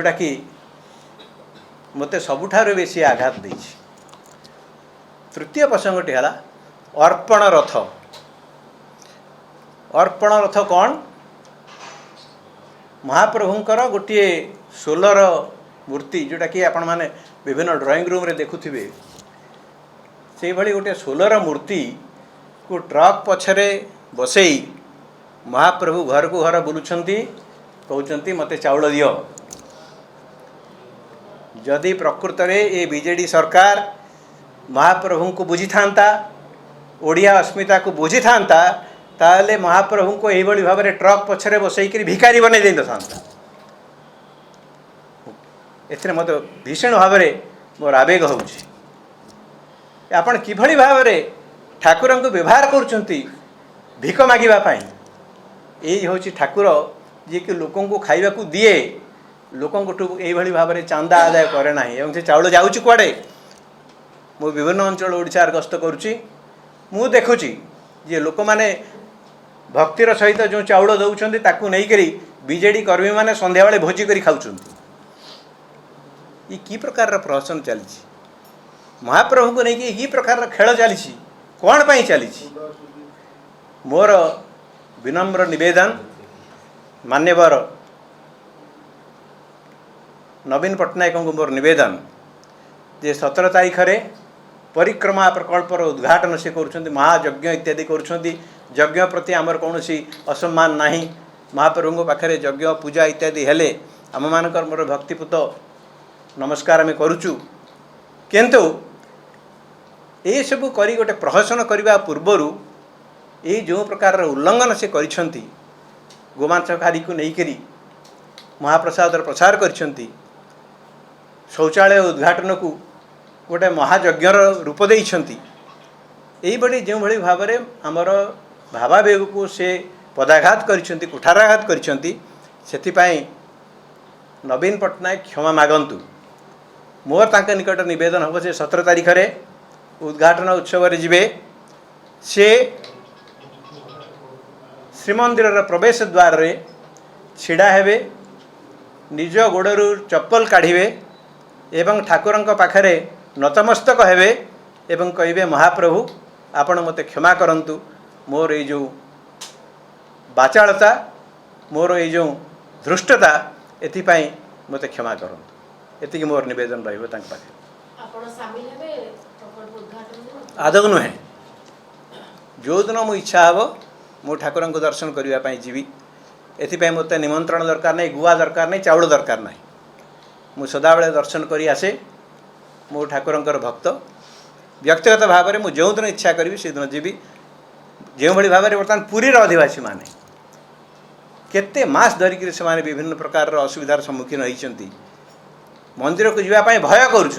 जोटा कि मत सबुठारु बेसी आघात देछि। तृतीय प्रसंगटी है अर्पण रथ। अर्पण रथ कौन? महाप्रभुंकर गोटे सोलर मूर्ति जोटा कि आपण माने विभिन्न ड्राइंग रूम रे देखुथिबे, से भली गोटे सोलर मूर्ति को ट्रक पछरे बसई महाप्रभु घर को घर बुलुछंती, कहउछंती मते चाउल दियो। जदि प्रकृत रे ए बीजेडी सरकार महाप्रभु को बुझी थांता, ओडिया अस्मिता को बुझी थांता, ताले महाप्रभु को यही भाव में ट्रक पछरे बसईकरी भिकारी बने दे था। एथरे मत भीषण भाव में मोर आवेग होउछि। आपण किभली भाव में ठाकुर को व्यवहार करुछंती भिक मागिबा पाई। यही होछि ठाकुर जे कि लोकों को खाइबा को दिए, लोकों को यही भाव में चांदा आदाय करे नाही। एवं से चाउल जाउछि कुआडे? मु विभिन्न अंचल ओडिशार गस्त करुछि, मु देखुछि जे लोक माने भक्तिर सहित जो चाउल दौरान ताकू नहीं करी बीजेडी कर्मी माने संध्या बेले भोजी करी खाउछंती। ये की प्रकार प्रहसन चली? महाप्रभु को नहीं कि प्रकार खेल चली कौन पाई चली? मोर विनम्र निवेदन मान्यवर नवीन पट्टनायक को मोर निवेदन जे 17 तारीख रे परिक्रमा प्रकल्पर उद्घाटन से कर महायज्ञ इत्यादि कर यज्ञ प्रति आमर कौन असम्मान नहीं। महाप्रभु पाखे यज्ञ पूजा इत्यादि हेले आम मानकर मोर भक्तिपूत नमस्कार आम करुचु, किंतु ये सब करी गोटे प्रहसन करने पूर्वर ये जो प्रकार उल्लंघन से करिसेंती, गोमांसकारी को नहीं महाप्रसाद प्रचार करिसेंती, शौचालय उद्घाटन को गोटे महायज्ञर रूप देइछंती, यही बड़ी जो भली भाव में आमर भावावेग को से पदाघात करिसेंती, कुठाराघात करिसेंती, सेथिपाई नवीन पट्टनायक क्षमा मागंतु। मोर तांके निकट निवेदन हम से 17 तारीख रे उद्घाटन उत्सव रे जिबे, से श्रीमंदिर प्रवेश द्वार रे छिड़ा हेबे, निज गोड़रू चप्पल काढ़िबे एवं ठाकुरंक पाखरे नतमस्तक हेबे एवं कहिबे महाप्रभु आपण मते क्षमा करंतु, मोर ये जो बाचालता, मोर ये जो धृष्टता, एथिपाई मते क्षमा करंतु। एतिक मोर निवेदन रहिबो तांक पाखे। आपण शामिल हेबे प्रकल्प उद्घाटन? आदौ नुहे, जो दिन मो इच्छा हे मो ठाकुर को दर्शन करने जीवी। एथिपाई मते निमंत्रण दरकार नहीं, गुआ दरकार नहीं, चाउल दरकार नहीं। मु सदाबले दर्शन करी आसे। मो ठाकुरंकर भक्त व्यक्तिगत भाव में मुझे जो दिन इच्छा करी से दिन जीवी। जो भाई भाव में बर्तमान पुरी अधिवासी माने केते मास धरिक से विभिन्न प्रकार असुविधार सम्मुखीन होती, मंदिर को जावाई भय करुँच।